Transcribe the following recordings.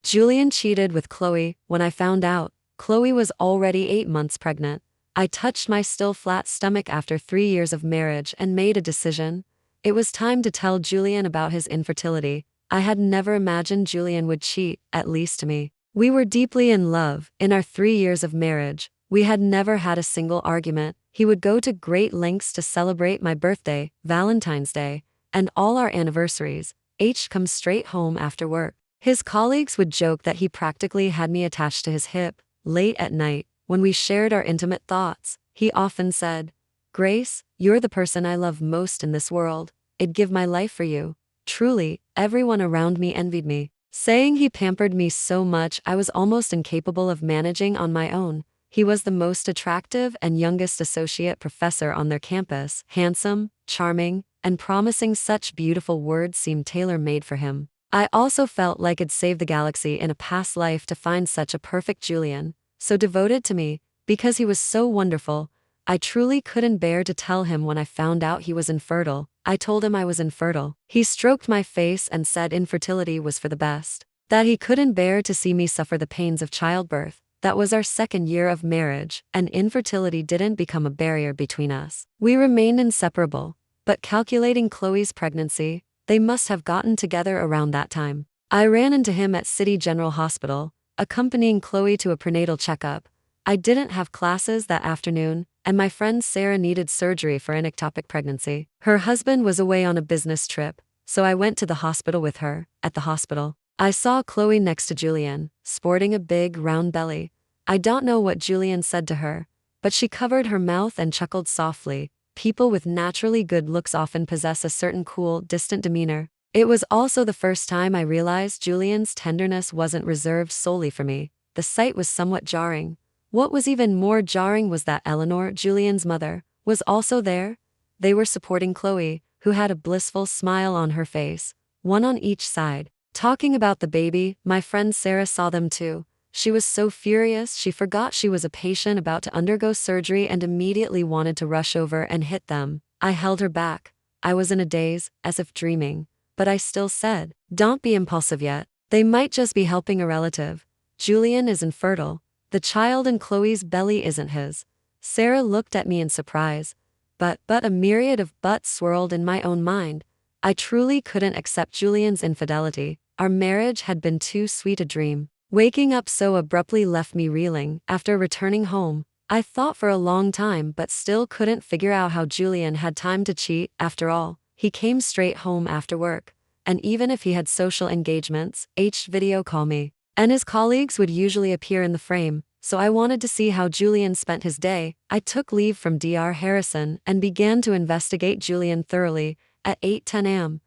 Julian cheated with Chloe. When I found out, Chloe was already 8 months pregnant. I touched my still flat stomach after 3 years of marriage and made a decision. It was time to tell Julian about his infertility. I had never imagined Julian would cheat, at least to me. We were deeply in love. In our 3 years of marriage, we had never had a single argument. He would go to great lengths to celebrate my birthday, Valentine's Day, and all our anniversaries. H comes straight home after work. His colleagues would joke that he practically had me attached to his hip. Late at night, when we shared our intimate thoughts, he often said, "Grace, you're the person I love most in this world. I'd give my life for you." Truly, everyone around me envied me, saying he pampered me so much I was almost incapable of managing on my own. He was the most attractive and youngest associate professor on their campus, handsome, charming, and promising. Such beautiful words seemed tailor-made for him. I also felt like I'd saved the galaxy in a past life to find such a perfect Julian, so devoted to me, because he was so wonderful. I truly couldn't bear to tell him when I found out he was infertile. I told him I was infertile. He stroked my face and said infertility was for the best, that he couldn't bear to see me suffer the pains of childbirth. That was our 2nd year of marriage, and infertility didn't become a barrier between us. We remained inseparable, but calculating Chloe's pregnancy, they must have gotten together around that time. I ran into him at City General Hospital, accompanying Chloe to a prenatal checkup. I didn't have classes that afternoon, and my friend Sarah needed surgery for an ectopic pregnancy. Her husband was away on a business trip, so I went to the hospital with her. At the hospital, I saw Chloe next to Julian, sporting a big, round belly. I don't know what Julian said to her, but she covered her mouth and chuckled softly. People with naturally good looks often possess a certain cool, distant demeanor. It was also the first time I realized Julian's tenderness wasn't reserved solely for me. The sight was somewhat jarring. What was even more jarring was that Eleanor, Julian's mother, was also there. They were supporting Chloe, who had a blissful smile on her face, one on each side, talking about the baby. My friend Sarah saw them too. She was so furious she forgot she was a patient about to undergo surgery and immediately wanted to rush over and hit them. I held her back. I was in a daze, as if dreaming, but I still said, "Don't be impulsive yet. They might just be helping a relative. Julian is infertile. The child in Chloe's belly isn't his." Sarah looked at me in surprise. But a myriad of buts swirled in my own mind. I truly couldn't accept Julian's infidelity. Our marriage had been too sweet a dream. Waking up so abruptly left me reeling. After returning home, I thought for a long time but still couldn't figure out how Julian had time to cheat. After all, he came straight home after work. And even if he had social engagements, video call me. And his colleagues would usually appear in the frame, so I wanted to see how Julian spent his day. I took leave from Dr. Harrison and began to investigate Julian thoroughly. At 8:10 a.m.,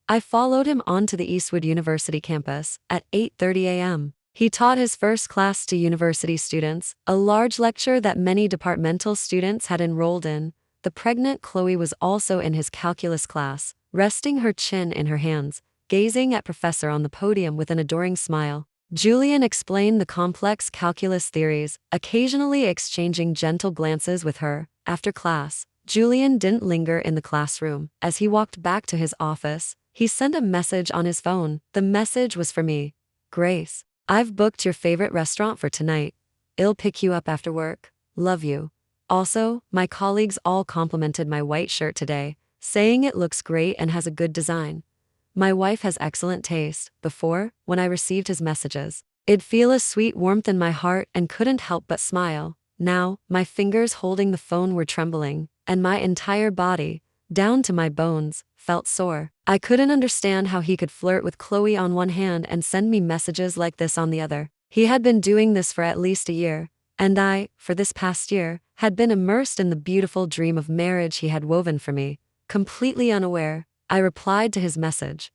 I followed him onto the Eastwood University campus. At 8:30 a.m., he taught his first class to university students, a large lecture that many departmental students had enrolled in. The pregnant Chloe was also in his calculus class, resting her chin in her hands, gazing at Professor on the podium with an adoring smile. Julian explained the complex calculus theories, occasionally exchanging gentle glances with her. After class, Julian didn't linger in the classroom. As he walked back to his office, he sent a message on his phone. The message was for me. "Grace, I've booked your favorite restaurant for tonight. I'll pick you up after work. Love you." Also, my colleagues all complimented my white shirt today, saying it looks great and has a good design. My wife has excellent taste. Before, when I received his messages, I'd feel a sweet warmth in my heart and couldn't help but smile. Now, my fingers holding the phone were trembling, and my entire body, down to my bones, felt sore. I couldn't understand how he could flirt with Chloe on one hand and send me messages like this on the other. He had been doing this for at least a year, and I, for this past year, had been immersed in the beautiful dream of marriage he had woven for me. Completely unaware, I replied to his message,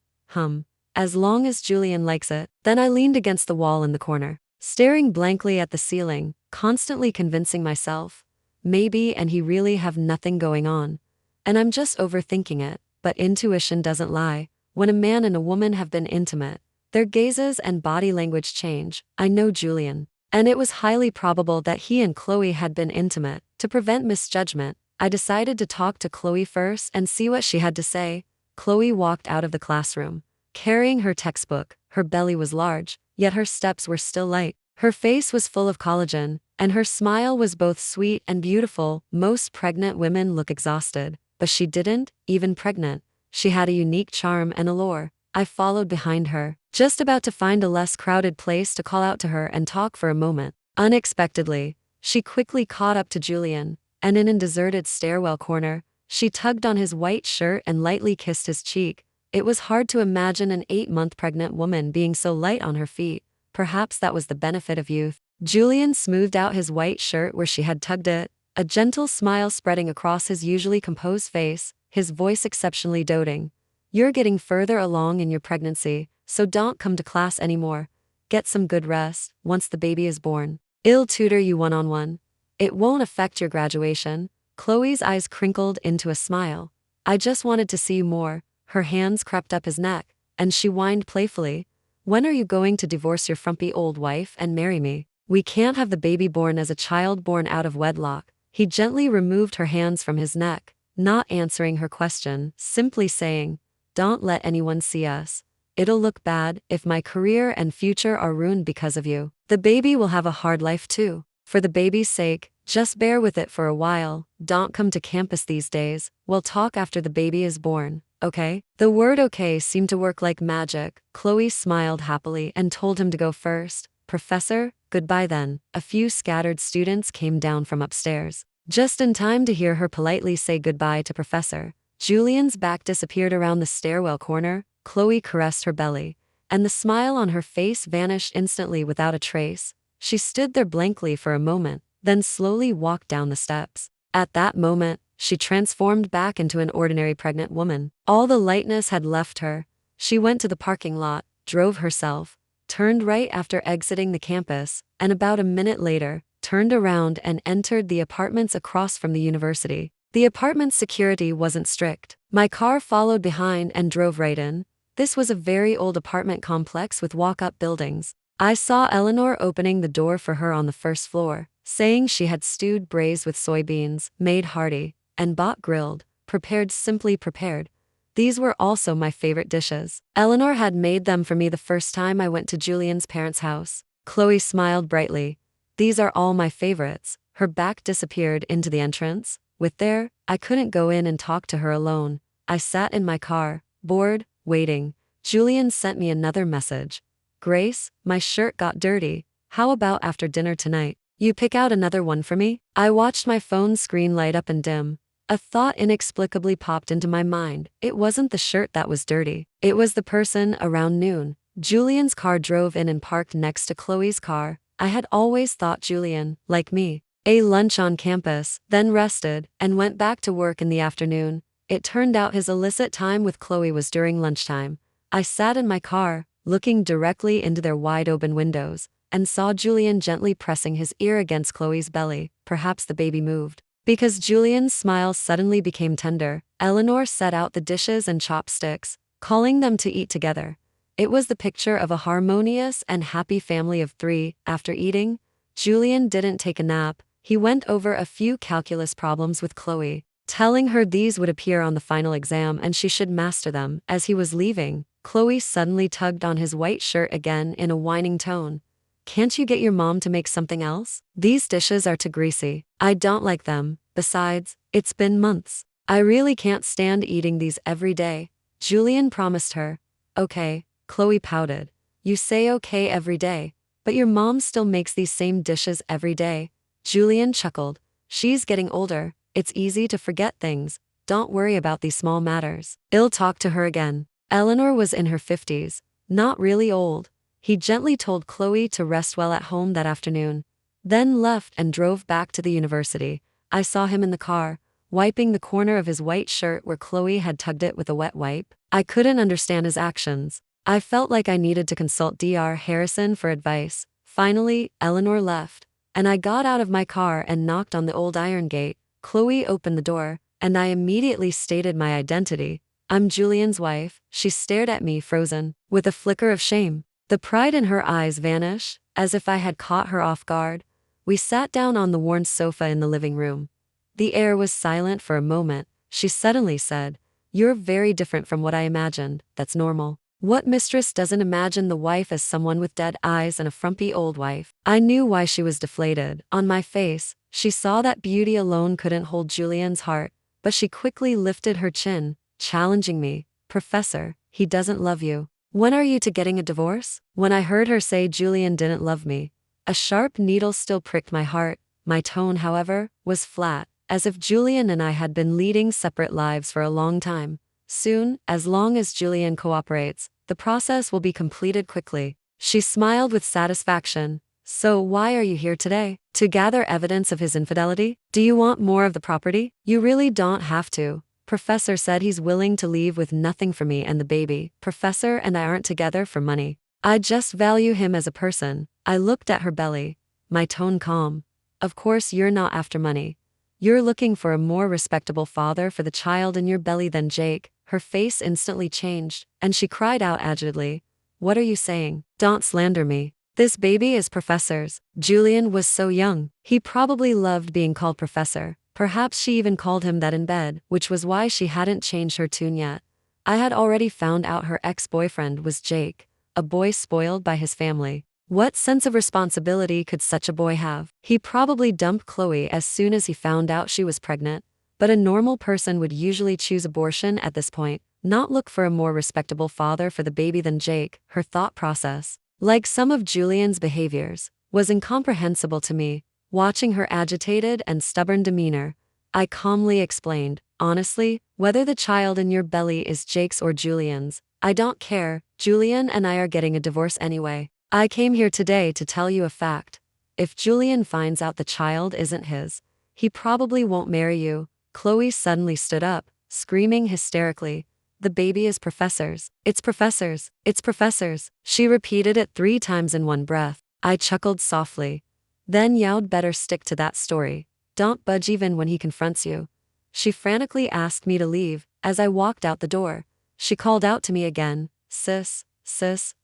"As long as Julian likes it." Then I leaned against the wall in the corner, staring blankly at the ceiling, constantly convincing myself, maybe and he really have nothing going on, and I'm just overthinking it. But intuition doesn't lie. When a man and a woman have been intimate, their gazes and body language change. I know Julian, and it was highly probable that he and Chloe had been intimate. To prevent misjudgment, I decided to talk to Chloe first and see what she had to say. Chloe walked out of the classroom, carrying her textbook. Her belly was large, yet her steps were still light. Her face was full of collagen, and her smile was both sweet and beautiful. Most pregnant women look exhausted, but she didn't, even pregnant. She had a unique charm and allure. I followed behind her, just about to find a less crowded place to call out to her and talk for a moment. Unexpectedly, she quickly caught up to Julian, and in a deserted stairwell corner, she tugged on his white shirt and lightly kissed his cheek. It was hard to imagine an 8-month pregnant woman being so light on her feet. Perhaps that was the benefit of youth. Julian smoothed out his white shirt where she had tugged it, a gentle smile spreading across his usually composed face, his voice exceptionally doting. "You're getting further along in your pregnancy, so don't come to class anymore. Get some good rest once the baby is born. I'll tutor you one-on-one. It won't affect your graduation." Chloe's eyes crinkled into a smile. "I just wanted to see you more." Her hands crept up his neck, and she whined playfully. "When are you going to divorce your frumpy old wife and marry me? We can't have the baby born as a child born out of wedlock." He gently removed her hands from his neck, not answering her question, simply saying, "Don't let anyone see us. It'll look bad if my career and future are ruined because of you. The baby will have a hard life too. For the baby's sake, just bear with it for a while. Don't come to campus these days. We'll talk after the baby is born, okay?" The word okay seemed to work like magic. Chloe smiled happily and told him to go first. "Professor, goodbye then." A few scattered students came down from upstairs, just in time to hear her politely say goodbye to Professor. Julian's back disappeared around the stairwell corner. Chloe caressed her belly, and the smile on her face vanished instantly without a trace. She stood there blankly for a moment, then slowly walked down the steps. At that moment, she transformed back into an ordinary pregnant woman. All the lightness had left her. She went to the parking lot, drove herself, turned right after exiting the campus, and about a minute later, turned around and entered the apartments across from the university. The apartment's security wasn't strict. My car followed behind and drove right in. This was a very old apartment complex with walk-up buildings. I saw Eleanor opening the door for her on the first floor, saying she had stewed braised with soybeans, made hearty, and bought grilled, prepared simply prepared. These were also my favorite dishes. Eleanor had made them for me the first time I went to Julian's parents' house. Chloe smiled brightly. "These are all my favorites." Her back disappeared into the entrance. With there, I couldn't go in and talk to her alone. I sat in my car, bored, waiting. Julian sent me another message. "Grace, my shirt got dirty. How about after dinner tonight? You pick out another one for me?" I watched my phone screen light up and dim. A thought inexplicably popped into my mind. It wasn't the shirt that was dirty. It was the person. Around noon, Julian's car drove in and parked next to Chloe's car. I had always thought Julian, like me, ate lunch on campus, then rested, and went back to work in the afternoon. It turned out his illicit time with Chloe was during lunchtime. I sat in my car, looking directly into their wide-open windows, and saw Julian gently pressing his ear against Chloe's belly. Perhaps the baby moved. Because Julian's smile suddenly became tender, Eleanor set out the dishes and chopsticks, calling them to eat together. It was the picture of a harmonious and happy family of 3. After eating, Julian didn't take a nap. He went over a few calculus problems with Chloe, telling her these would appear on the final exam and she should master them. As he was leaving, Chloe suddenly tugged on his white shirt again in a whining tone. "Can't you get your mom to make something else? These dishes are too greasy. I don't like them. Besides, it's been months. I really can't stand eating these every day." Julian promised her. "Okay," Chloe pouted. "You say okay every day, but your mom still makes these same dishes every day." Julian chuckled. "She's getting older. It's easy to forget things. Don't worry about these small matters. I'll talk to her again." Eleanor was in her 50s, not really old. He gently told Chloe to rest well at home that afternoon, then left and drove back to the university. I saw him in the car, wiping the corner of his white shirt where Chloe had tugged it with a wet wipe. I couldn't understand his actions. I felt like I needed to consult Dr. Harrison for advice. Finally, Eleanor left, and I got out of my car and knocked on the old iron gate. Chloe opened the door, and I immediately stated my identity. "I'm Julian's wife." She stared at me frozen, with a flicker of shame. The pride in her eyes vanished, as if I had caught her off guard. We sat down on the worn sofa in the living room. The air was silent for a moment. She suddenly said, "You're very different from what I imagined." "That's normal." What mistress doesn't imagine the wife as someone with dead eyes and a frumpy old wife? I knew why she was deflated. On my face, she saw that beauty alone couldn't hold Julian's heart, but she quickly lifted her chin, challenging me. Professor, he doesn't love you. When are you two getting a divorce? When I heard her say Julian didn't love me, a sharp needle still pricked my heart. My tone, however, was flat, as if Julian and I had been leading separate lives for a long time. Soon, as long as Julian cooperates, the process will be completed quickly. She smiled with satisfaction. So why are you here today? To gather evidence of his infidelity? Do you want more of the property? You really don't have to. Professor said he's willing to leave with nothing for me and the baby. Professor and I aren't together for money. I just value him as a person. I looked at her belly, my tone calm. Of course you're not after money. You're looking for a more respectable father for the child in your belly than Jake. Her face instantly changed, and she cried out agitedly, "What are you saying? Don't slander me. This baby is Professor's." Julian was so young. He probably loved being called Professor. Perhaps she even called him that in bed, which was why she hadn't changed her tune yet. I had already found out her ex-boyfriend was Jake, a boy spoiled by his family. What sense of responsibility could such a boy have? He probably dumped Chloe as soon as he found out she was pregnant, but a normal person would usually choose abortion at this point, not look for a more respectable father for the baby than Jake. Her thought process, like some of Julian's behaviors, was incomprehensible to me. Watching her agitated and stubborn demeanor, I calmly explained, "Honestly, whether the child in your belly is Jake's or Julian's, I don't care. Julian and I are getting a divorce anyway. I came here today to tell you a fact. If Julian finds out the child isn't his, he probably won't marry you." Chloe suddenly stood up, screaming hysterically, "The baby is Professor's. It's Professor's. It's Professor's." She repeated it 3 times in one breath. I chuckled softly. "Then you'd better stick to that story. Don't budge even when he confronts you." She frantically asked me to leave. As I walked out the door, she called out to me again, sis,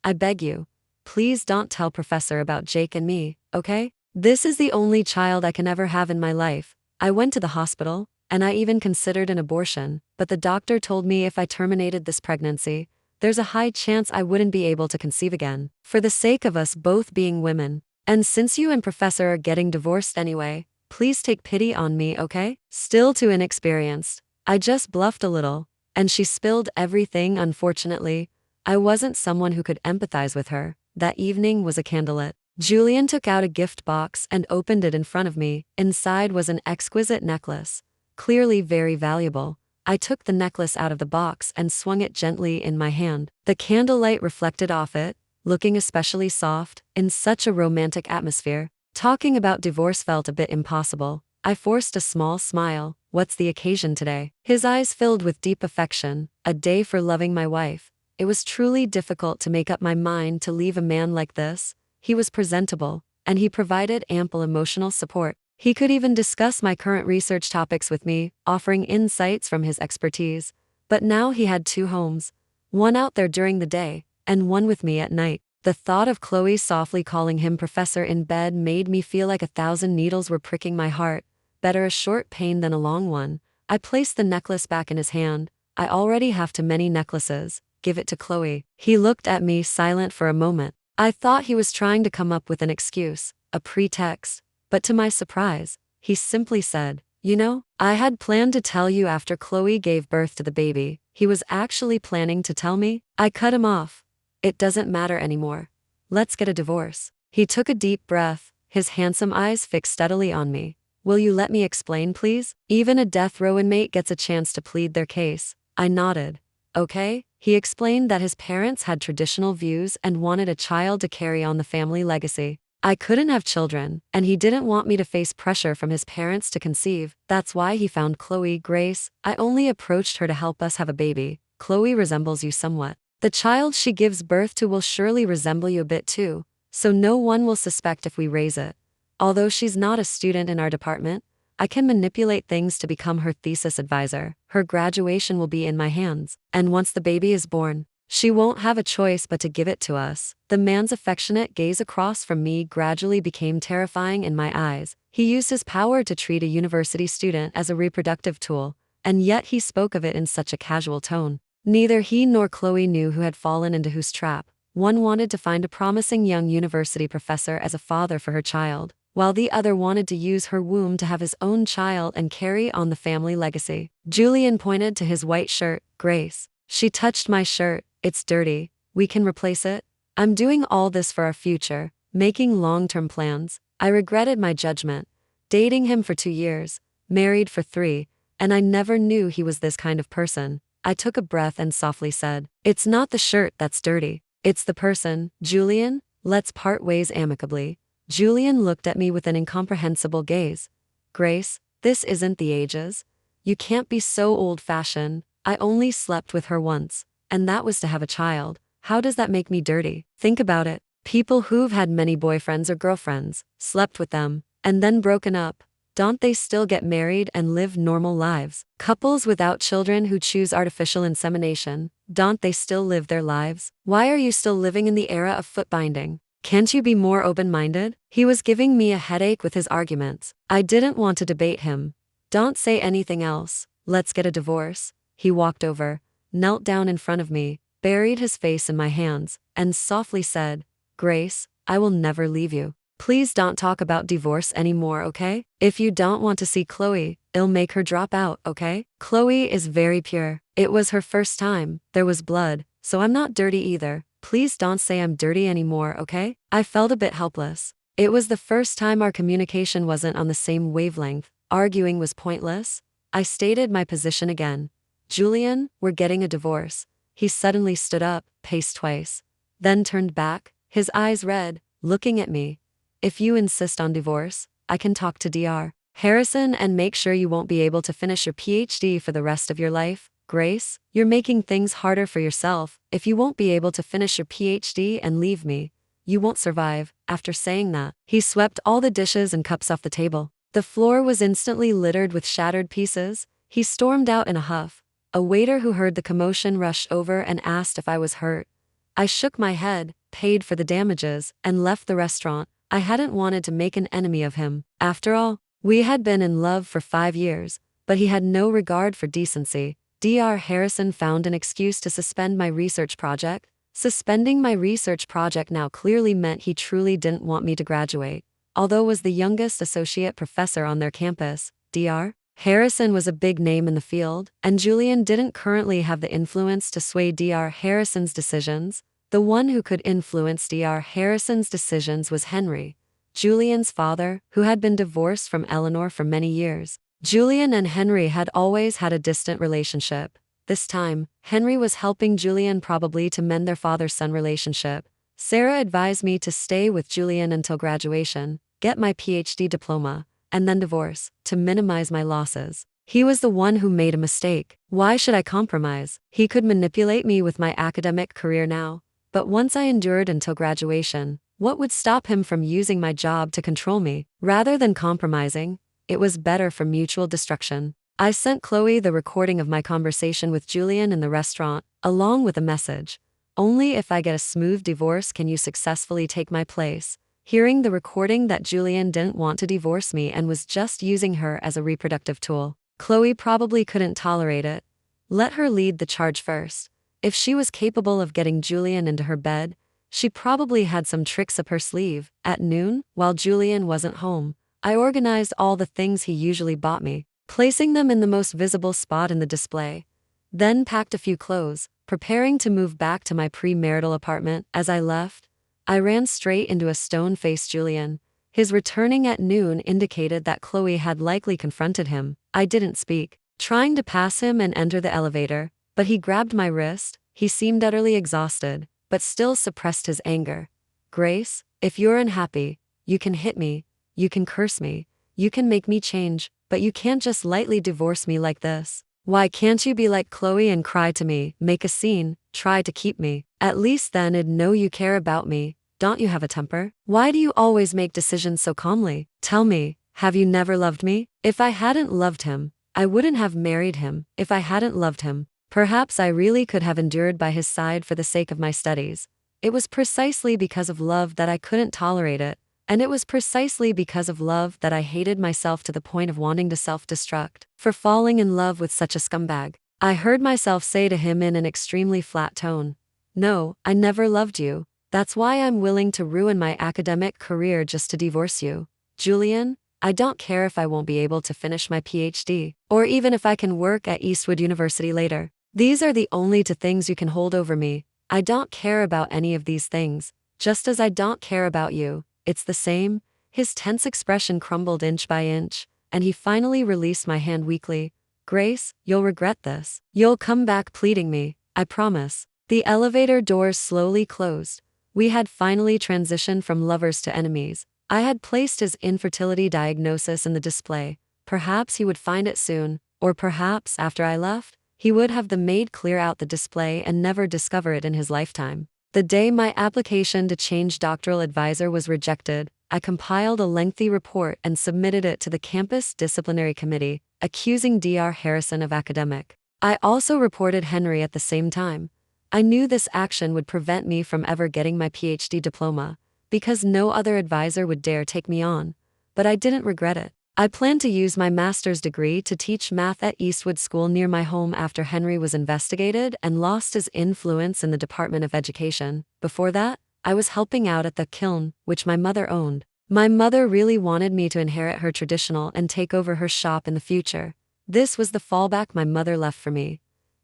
I beg you. Please don't tell Professor about Jake and me, okay? This is the only child I can ever have in my life." I went to the hospital, and I even considered an abortion, but the doctor told me if I terminated this pregnancy, there's a high chance I wouldn't be able to conceive again. For the sake of us both being women, and since you and Professor are getting divorced anyway, please take pity on me, okay? Still too inexperienced, I just bluffed a little, and she spilled everything. Unfortunately, I wasn't someone who could empathize with her. That evening was a candlelet. Julian took out a gift box and opened it in front of me. Inside was an exquisite necklace, clearly very valuable. I took the necklace out of the box and swung it gently in my hand. The candlelight reflected off it, looking especially soft, in such a romantic atmosphere. Talking about divorce felt a bit impossible. I forced a small smile. "What's the occasion today?" His eyes filled with deep affection. "A day for loving my wife." It was truly difficult to make up my mind to leave a man like this. He was presentable, and he provided ample emotional support. He could even discuss my current research topics with me, offering insights from his expertise. But now he had 2 homes, one out there during the day, and one with me at night. The thought of Chloe softly calling him Professor in bed made me feel like 1,000 needles were pricking my heart. Better a short pain than a long one. I placed the necklace back in his hand. "I already have too many necklaces. Give it to Chloe." He looked at me silent for a moment. I thought he was trying to come up with an excuse, a pretext, but to my surprise, he simply said, "You know, I had planned to tell you after Chloe gave birth to the baby." He was actually planning to tell me? I cut him off. "It doesn't matter anymore. Let's get a divorce." He took a deep breath, his handsome eyes fixed steadily on me. "Will you let me explain, please? Even a death row inmate gets a chance to plead their case." I nodded. "Okay." He explained that his parents had traditional views and wanted a child to carry on the family legacy. I couldn't have children, and he didn't want me to face pressure from his parents to conceive. That's why he found Chloe. "Grace, I only approached her to help us have a baby. Chloe resembles you somewhat. The child she gives birth to will surely resemble you a bit too, so no one will suspect if we raise it. Although she's not a student in our department, I can manipulate things to become her thesis advisor. Her graduation will be in my hands, and once the baby is born, she won't have a choice but to give it to us." The man's affectionate gaze across from me gradually became terrifying in my eyes. He used his power to treat a university student as a reproductive tool, and yet he spoke of it in such a casual tone. Neither he nor Chloe knew who had fallen into whose trap. One wanted to find a promising young university professor as a father for her child, while the other wanted to use her womb to have his own child and carry on the family legacy. Julian pointed to his white shirt. Grace. She touched my shirt. It's dirty. We can replace it. I'm doing all this for our future, making long-term plans. I regretted my judgment. Dating him for 2 years, married for 3, and I never knew he was this kind of person. I took a breath and softly said, "It's not the shirt that's dirty. It's the person, Julian. Let's part ways amicably." Julian looked at me with an incomprehensible gaze. "Grace, this isn't the ages. You can't be so old-fashioned. I only slept with her once, and that was to have a child. How does that make me dirty? Think about it. People who've had many boyfriends or girlfriends, slept with them, and then broken up, don't they still get married and live normal lives? Couples without children who choose artificial insemination, don't they still live their lives? Why are you still living in the era of foot binding? Can't you be more open-minded?" He was giving me a headache with his arguments. I didn't want to debate him. "Don't say anything else. Let's get a divorce." He walked over, knelt down in front of me, buried his face in my hands, and softly said, "Grace, I will never leave you. Please don't talk about divorce anymore, okay? If you don't want to see Chloe, it'll make her drop out, okay? Chloe is very pure. It was her first time. There was blood, so I'm not dirty either. Please don't say I'm dirty anymore, okay?" I felt a bit helpless. It was the first time our communication wasn't on the same wavelength. Arguing was pointless. I stated my position again. "Julian, we're getting a divorce." He suddenly stood up, paced twice, then turned back, his eyes red, looking at me. "If you insist on divorce, I can talk to Dr. Harrison and make sure you won't be able to finish your PhD for the rest of your life. Grace, you're making things harder for yourself. If you won't be able to finish your PhD and leave me, you won't survive." After saying that, he swept all the dishes and cups off the table. The floor was instantly littered with shattered pieces. He stormed out in a huff. A waiter who heard the commotion rushed over and asked if I was hurt. I shook my head, paid for the damages, and left the restaurant. I hadn't wanted to make an enemy of him. After all, we had been in love for 5 years, but he had no regard for decency. Dr. Harrison found an excuse to suspend my research project. Suspending my research project now clearly meant he truly didn't want me to graduate. Although was the youngest associate professor on their campus, Dr. Harrison was a big name in the field, and Julian didn't currently have the influence to sway Dr. Harrison's decisions. The one who could influence Dr. Harrison's decisions was Henry, Julian's father, who had been divorced from Eleanor for many years. Julian and Henry had always had a distant relationship. This time, Henry was helping Julian probably to mend their father-son relationship. Sarah advised me to stay with Julian until graduation, get my PhD diploma, and then divorce, to minimize my losses. He was the one who made a mistake. Why should I compromise? He could manipulate me with my academic career now. But once I endured until graduation, what would stop him from using my job to control me? Rather than compromising, it was better for mutual destruction. I sent Chloe the recording of my conversation with Julian in the restaurant, along with a message. "Only if I get a smooth divorce can you successfully take my place." Hearing the recording that Julian didn't want to divorce me and was just using her as a reproductive tool, Chloe probably couldn't tolerate it. Let her lead the charge first. If she was capable of getting Julian into her bed, she probably had some tricks up her sleeve. At noon, while Julian wasn't home, I organized all the things he usually bought me, placing them in the most visible spot in the display. Then packed a few clothes, preparing to move back to my premarital apartment. As I left, I ran straight into a stone-faced Julian. His returning at noon indicated that Chloe had likely confronted him. I didn't speak, trying to pass him and enter the elevator, but he grabbed my wrist. He seemed utterly exhausted, but still suppressed his anger. "Grace, if you're unhappy, you can hit me, you can curse me, you can make me change, but you can't just lightly divorce me like this. Why can't you be like Chloe and cry to me, make a scene, try to keep me? At least then I'd know you care about me. Don't you have a temper? Why do you always make decisions so calmly? Tell me, have you never loved me?" If I hadn't loved him, I wouldn't have married him. If I hadn't loved him, perhaps I really could have endured by his side for the sake of my studies. It was precisely because of love that I couldn't tolerate it, and it was precisely because of love that I hated myself to the point of wanting to self-destruct for falling in love with such a scumbag. I heard myself say to him in an extremely flat tone. No, I never loved you. That's why I'm willing to ruin my academic career just to divorce you. Julian, I don't care if I won't be able to finish my PhD, or even if I can work at Eastwood University later. These are the only two things you can hold over me. I don't care about any of these things, just as I don't care about you. It's the same. His tense expression crumbled inch by inch, and he finally released my hand weakly. Grace, you'll regret this. You'll come back pleading me, I promise. The elevator doors slowly closed. We had finally transitioned from lovers to enemies. I had placed his infertility diagnosis in the display. Perhaps he would find it soon, or perhaps, after I left, he would have the maid clear out the display and never discover it in his lifetime. The day my application to change doctoral advisor was rejected, I compiled a lengthy report and submitted it to the campus disciplinary committee, accusing Dr. Harrison of academic. I also reported Henry at the same time. I knew this action would prevent me from ever getting my PhD diploma, because no other advisor would dare take me on. But I didn't regret it. I planned to use my master's degree to teach math at Eastwood School near my home after Henry was investigated and lost his influence in the Department of Education. Before that, I was helping out at the kiln, which my mother owned. My mother really wanted me to inherit her traditional and take over her shop in the future. This was the fallback my mother left for me.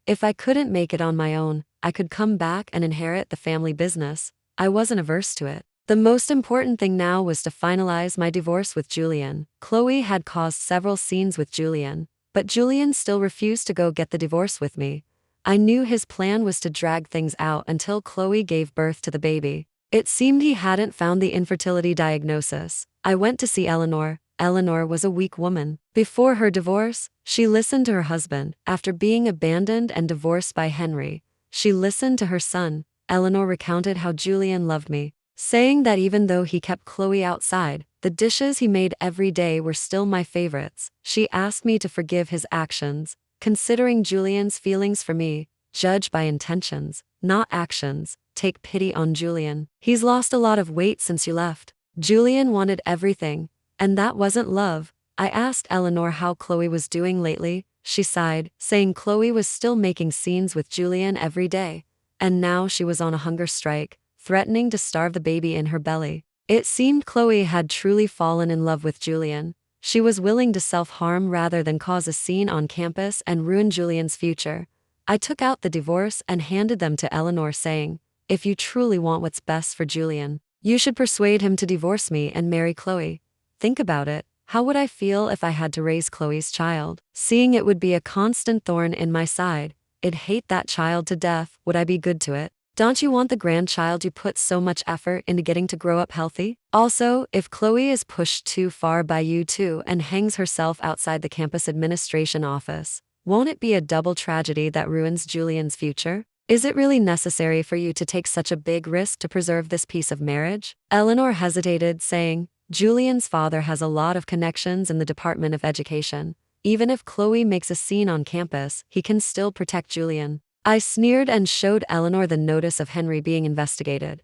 If I couldn't make it on my own, I could come back and inherit the family business. I wasn't averse to it. The most important thing now was to finalize my divorce with Julian. Chloe had caused several scenes with Julian, but Julian still refused to go get the divorce with me. I knew his plan was to drag things out until Chloe gave birth to the baby. It seemed he hadn't found the infertility diagnosis. I went to see Eleanor. Eleanor was a weak woman. Before her divorce, she listened to her husband. After being abandoned and divorced by Henry, she listened to her son. Eleanor recounted how Julian loved me, saying that even though he kept Chloe outside, the dishes he made every day were still my favorites. She asked me to forgive his actions, considering Julian's feelings for me. Judge by intentions, not actions. Take pity on Julian. He's lost a lot of weight since you left. Julian wanted everything, and that wasn't love. I asked Eleanor how Chloe was doing lately. She sighed, saying Chloe was still making scenes with Julian every day, and now she was on a hunger strike, threatening to starve the baby in her belly. It seemed Chloe had truly fallen in love with Julian. She was willing to self-harm rather than cause a scene on campus and ruin Julian's future. I took out the divorce and handed them to Eleanor, saying, if you truly want what's best for Julian, you should persuade him to divorce me and marry Chloe. Think about it. How would I feel if I had to raise Chloe's child? Seeing it would be a constant thorn in my side. I'd hate that child to death. Would I be good to it? Don't you want the grandchild you put so much effort into getting to grow up healthy? Also, if Chloe is pushed too far by you two and hangs herself outside the campus administration office, won't it be a double tragedy that ruins Julian's future? Is it really necessary for you to take such a big risk to preserve this piece of marriage? Eleanor hesitated, saying, Julian's father has a lot of connections in the Department of Education. Even if Chloe makes a scene on campus, he can still protect Julian. I sneered and showed Eleanor the notice of Henry being investigated.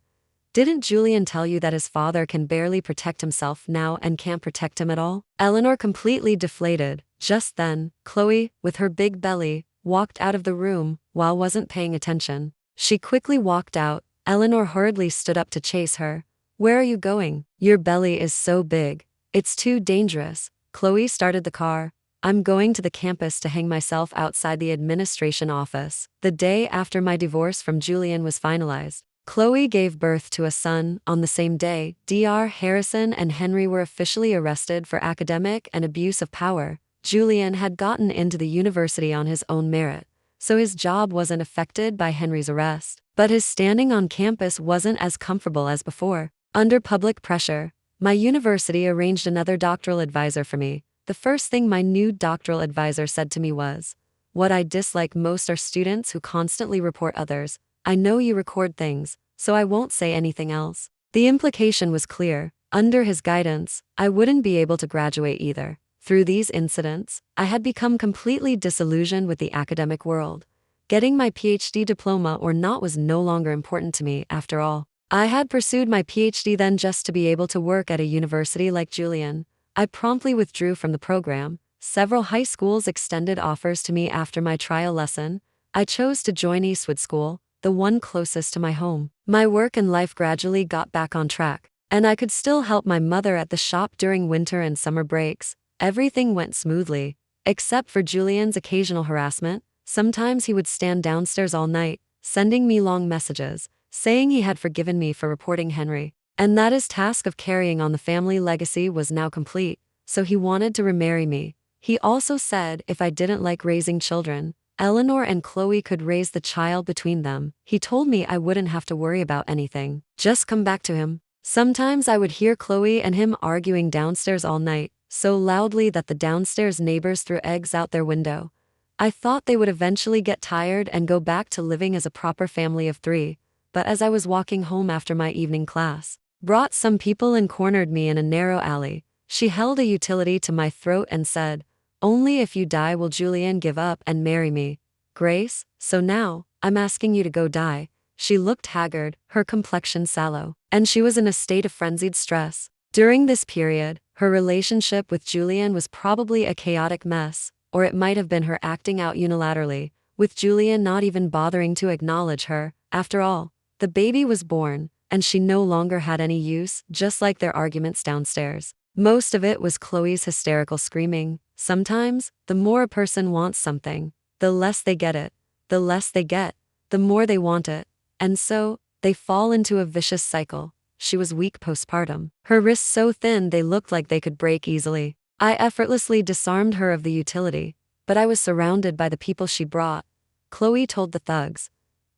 Didn't Julian tell you that his father can barely protect himself now and can't protect him at all? Eleanor completely deflated. Just then, Chloe, with her big belly, walked out of the room while wasn't paying attention. She quickly walked out. Eleanor hurriedly stood up to chase her. Where are you going? Your belly is so big. It's too dangerous. Chloe started the car. I'm going to the campus to hang myself outside the administration office. The day after my divorce from Julian was finalized, Chloe gave birth to a son. On the same day, Dr. Harrison and Henry were officially arrested for academic and abuse of power. Julian had gotten into the university on his own merit, so his job wasn't affected by Henry's arrest. But his standing on campus wasn't as comfortable as before. Under public pressure, my university arranged another doctoral advisor for me. The first thing my new doctoral advisor said to me was, what I dislike most are students who constantly report others. I know you record things, so I won't say anything else. The implication was clear. Under his guidance, I wouldn't be able to graduate either. Through these incidents, I had become completely disillusioned with the academic world. Getting my PhD diploma or not was no longer important to me, after all. I had pursued my PhD then just to be able to work at a university like Julian. I promptly withdrew from the program, Several high schools extended offers to me after my trial lesson. I chose to join Eastwood School, the one closest to my home. My work and life gradually got back on track, and I could still help my mother at the shop during winter and summer breaks. Everything went smoothly, except for Julian's occasional harassment. Sometimes he would stand downstairs all night, sending me long messages, saying he had forgiven me for reporting Henry, and that his task of carrying on the family legacy was now complete, so he wanted to remarry me. He also said if I didn't like raising children, Eleanor and Chloe could raise the child between them. He told me I wouldn't have to worry about anything, just come back to him. Sometimes I would hear Chloe and him arguing downstairs all night, so loudly that the downstairs neighbors threw eggs out their window. I thought they would eventually get tired and go back to living as a proper family of 3, but as I was walking home after my evening class, brought some people and cornered me in a narrow alley. She held a utility to my throat and said, "Only if you die will Julian give up and marry me. Grace, so now, I'm asking you to go die." She looked haggard, her complexion sallow, and she was in a state of frenzied stress. During this period, her relationship with Julian was probably a chaotic mess, or it might have been her acting out unilaterally, with Julian not even bothering to acknowledge her. After all, the baby was born, and she no longer had any use, just like their arguments downstairs. Most of it was Chloe's hysterical screaming. Sometimes, the more a person wants something, the less they get it. The less they get, the more they want it. And so, they fall into a vicious cycle. She was weak postpartum, her wrists so thin they looked like they could break easily. I effortlessly disarmed her of the utility, but I was surrounded by the people she brought. Chloe told the thugs,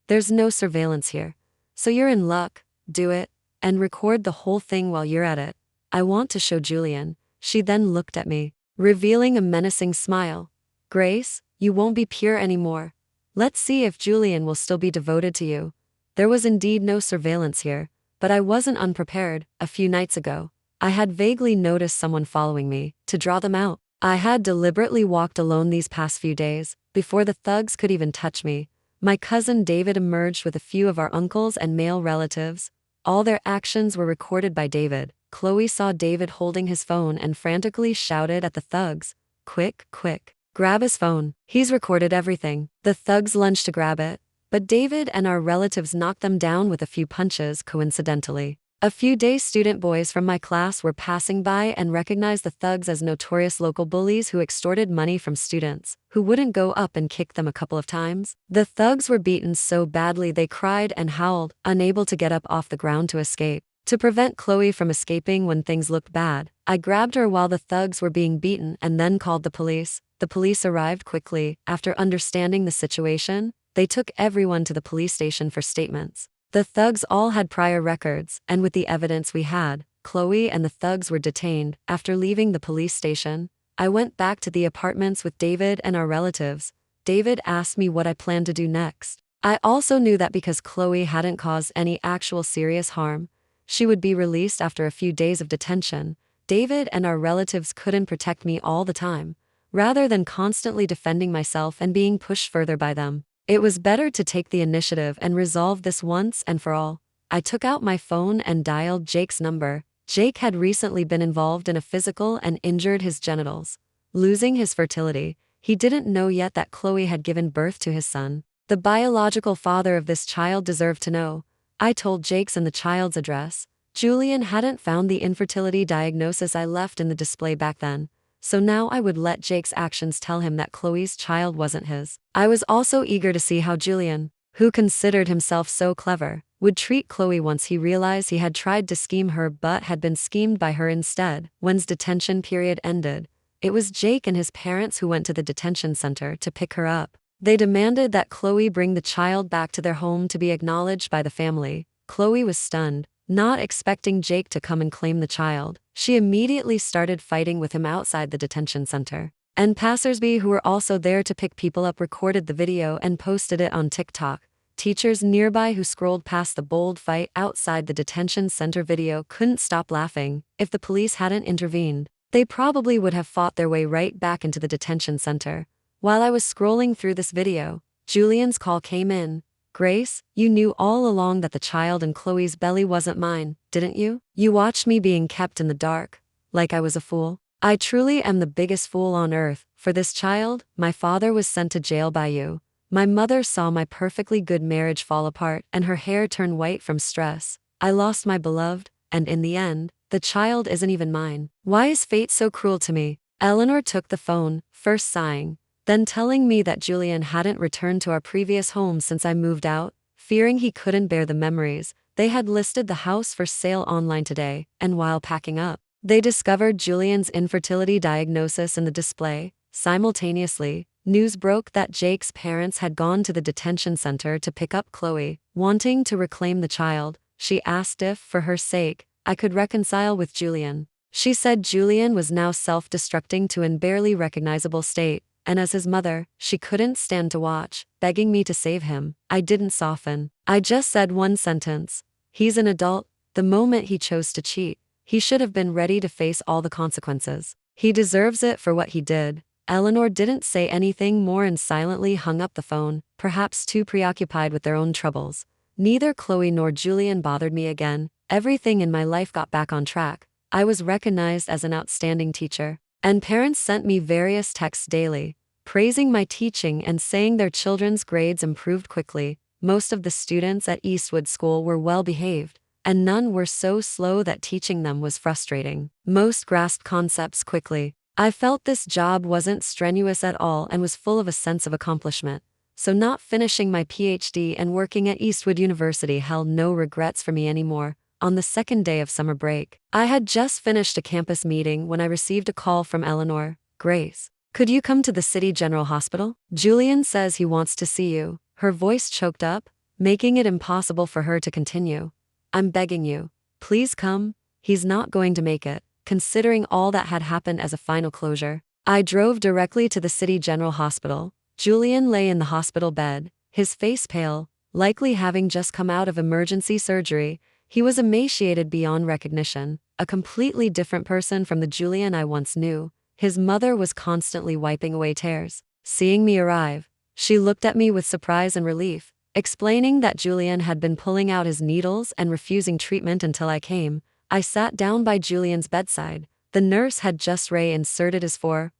"There's no surveillance here, so you're in luck, do it, and record the whole thing while you're at it. I want to show Julian." She then looked at me, revealing a menacing smile. "Grace, you won't be pure anymore. Let's see if Julian will still be devoted to you." There was indeed no surveillance here, but I wasn't unprepared. A few nights ago, I had vaguely noticed someone following me. To draw them out, I had deliberately walked alone these past few days, before the thugs could even touch me. My cousin David emerged with a few of our uncles and male relatives. All their actions were recorded by David. Chloe saw David holding his phone and frantically shouted at the thugs, "Quick, quick, grab his phone. He's recorded everything." The thugs lunged to grab it, but David and our relatives knocked them down with a few punches. Coincidentally, a few day student boys from my class were passing by and recognized the thugs as notorious local bullies who extorted money from students who wouldn't go up and kick them a couple of times. The thugs were beaten so badly they cried and howled, unable to get up off the ground to escape. To prevent Chloe from escaping when things looked bad, I grabbed her while the thugs were being beaten and then called the police. The police arrived quickly. After understanding the situation, they took everyone to the police station for statements. The thugs all had prior records, and with the evidence we had, Chloe and the thugs were detained. After leaving the police station, I went back to the apartments with David and our relatives. David asked me what I planned to do next. I also knew that because Chloe hadn't caused any actual serious harm, she would be released after a few days of detention. David and our relatives couldn't protect me all the time. Rather than constantly defending myself and being pushed further by them, it was better to take the initiative and resolve this once and for all. I took out my phone and dialed Jake's number. Jake had recently been involved in a physical and injured his genitals, losing his fertility. He didn't know yet that Chloe had given birth to his son. The biological father of this child deserved to know. I told Jake's and the child's address. Julian hadn't found the infertility diagnosis I left in the display back then, so now I would let Jake's actions tell him that Chloe's child wasn't his. I was also eager to see how Julian, who considered himself so clever, would treat Chloe once he realized he had tried to scheme her but had been schemed by her instead. When's detention period ended, it was Jake and his parents who went to the detention center to pick her up. They demanded that Chloe bring the child back to their home to be acknowledged by the family. Chloe was stunned, not expecting Jake to come and claim the child. She immediately started fighting with him outside the detention center. And passersby who were also there to pick people up recorded the video and posted it on TikTok. Teachers nearby who scrolled past the bold fight outside the detention center video couldn't stop laughing. If the police hadn't intervened, they probably would have fought their way right back into the detention center. While I was scrolling through this video, Julian's call came in. "Grace, you knew all along that the child in Chloe's belly wasn't mine, didn't you? You watched me being kept in the dark, like I was a fool." I truly am the biggest fool on earth. For this child, my father was sent to jail by you. My mother saw my perfectly good marriage fall apart and her hair turn white from stress. I lost my beloved, and in the end, the child isn't even mine. Why is fate so cruel to me? Eleanor took the phone, first sighing, then telling me that Julian hadn't returned to our previous home since I moved out, fearing he couldn't bear the memories. They had listed the house for sale online today, and while packing up, they discovered Julian's infertility diagnosis in the display. Simultaneously, news broke that Jake's parents had gone to the detention center to pick up Chloe, wanting to reclaim the child. She asked if, for her sake, I could reconcile with Julian. She said Julian was now self-destructing to an barely recognizable state, and as his mother, she couldn't stand to watch, begging me to save him. I didn't soften. I just said one sentence. He's an adult. The moment he chose to cheat, he should have been ready to face all the consequences. He deserves it for what he did. Eleanor didn't say anything more and silently hung up the phone, perhaps too preoccupied with their own troubles. Neither Chloe nor Julian bothered me again. Everything in my life got back on track. I was recognized as an outstanding teacher, and parents sent me various texts daily, praising my teaching and saying their children's grades improved quickly. Most of the students at Eastwood School were well behaved, and none were so slow that teaching them was frustrating. Most grasped concepts quickly. I felt this job wasn't strenuous at all and was full of a sense of accomplishment. So not finishing my PhD and working at Eastwood University held no regrets for me anymore. On the second day of summer break, I had just finished a campus meeting when I received a call from Eleanor. Grace, could you come to the City General Hospital? Julian says he wants to see you. Her voice choked up, making it impossible for her to continue. I'm begging you. Please come. He's not going to make it, considering all that had happened as a final closure. I drove directly to the City General Hospital. Julian lay in the hospital bed, his face pale, likely having just come out of emergency surgery. He was emaciated beyond recognition, a completely different person from the Julian I once knew. His mother was constantly wiping away tears. Seeing me arrive, she looked at me with surprise and relief, explaining that Julian had been pulling out his needles and refusing treatment until I came. I sat down by Julian's bedside. The nurse had just reinserted his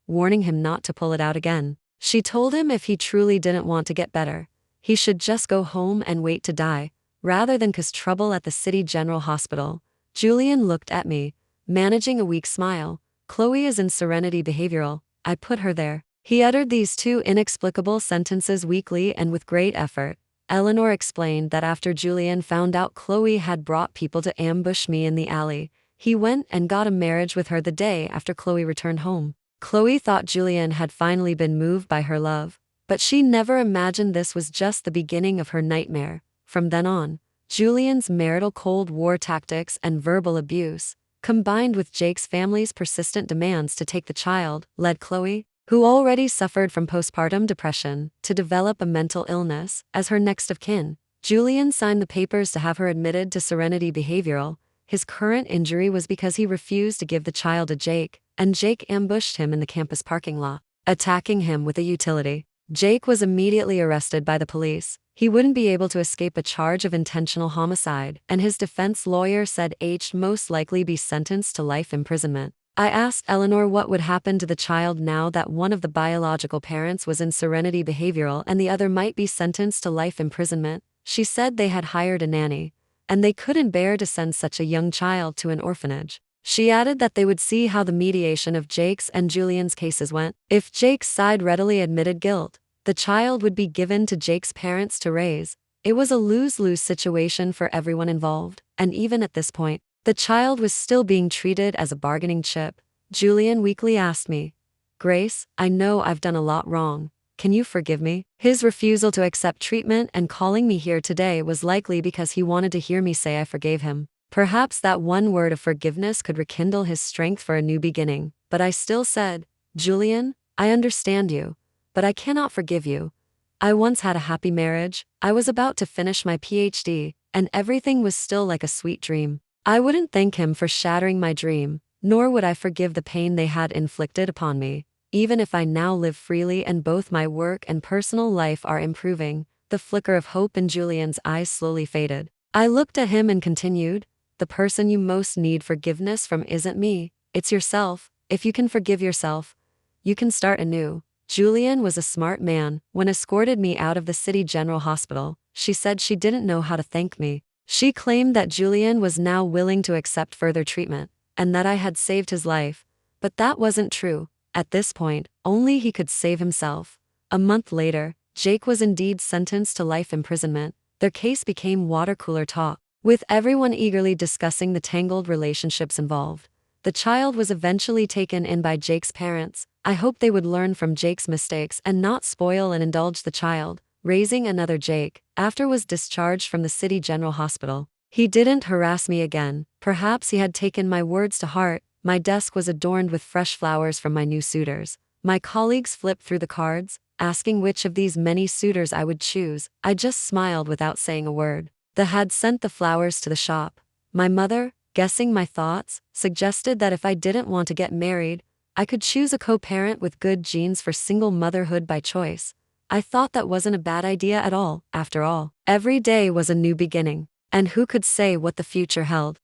warning him not to pull it out again. She told him if he truly didn't want to get better, he should just go home and wait to die, rather than cause trouble at the City General Hospital. Julian looked at me, managing a weak smile. Chloe is in Serenity Behavioral. I put her there. He uttered these two inexplicable sentences weakly and with great effort. Eleanor explained that after Julian found out Chloe had brought people to ambush me in the alley, he went and got a marriage with her the day after Chloe returned home. Chloe thought Julian had finally been moved by her love, but she never imagined this was just the beginning of her nightmare. From then on, Julian's marital Cold War tactics and verbal abuse, combined with Jake's family's persistent demands to take the child, led Chloe, who already suffered from postpartum depression, to develop a mental illness. As her next of kin, Julian signed the papers to have her admitted to Serenity Behavioral. His current injury was because he refused to give the child to Jake, and Jake ambushed him in the campus parking lot, attacking him with a utility. Jake was immediately arrested by the police. He wouldn't be able to escape a charge of intentional homicide, and his defense lawyer said H most likely be sentenced to life imprisonment. I asked Eleanor what would happen to the child now that one of the biological parents was in Serenity Behavioral and the other might be sentenced to life imprisonment. She said they had hired a nanny, and they couldn't bear to send such a young child to an orphanage. She added that they would see how the mediation of Jake's and Julian's cases went. If Jake's side readily admitted guilt, the child would be given to Jake's parents to raise. It was a lose-lose situation for everyone involved, and even at this point, the child was still being treated as a bargaining chip. Julian weakly asked me, Grace, I know I've done a lot wrong. Can you forgive me? His refusal to accept treatment and calling me here today was likely because he wanted to hear me say I forgave him. Perhaps that one word of forgiveness could rekindle his strength for a new beginning, but I still said, Julian, I understand you, but I cannot forgive you. I once had a happy marriage. I was about to finish my PhD, and everything was still like a sweet dream. I wouldn't thank him for shattering my dream, nor would I forgive the pain they had inflicted upon me. Even if I now live freely and both my work and personal life are improving, the flicker of hope in Julian's eyes slowly faded. I looked at him and continued, the person you most need forgiveness from isn't me, it's yourself. If you can forgive yourself, you can start anew. Julian was a smart man. When escorted me out of the city general hospital, she said she didn't know how to thank me. She claimed that Julian was now willing to accept further treatment, and that I had saved his life. But that wasn't true. At this point, only he could save himself. A month later, Jake was indeed sentenced to life imprisonment. Their case became water cooler talk, with everyone eagerly discussing the tangled relationships involved. The child was eventually taken in by Jake's parents. I hoped they would learn from Jake's mistakes and not spoil and indulge the child. Raising another Jake, after was discharged from the city general hospital. He didn't harass me again. Perhaps he had taken my words to heart. My desk was adorned with fresh flowers from my new suitors. My colleagues flipped through the cards, asking which of these many suitors I would choose. I just smiled without saying a word. The had sent the flowers to the shop. My mother, guessing my thoughts, suggested that if I didn't want to get married, I could choose a co-parent with good genes for single motherhood by choice. I thought that wasn't a bad idea at all. After all, every day was a new beginning, and who could say what the future held?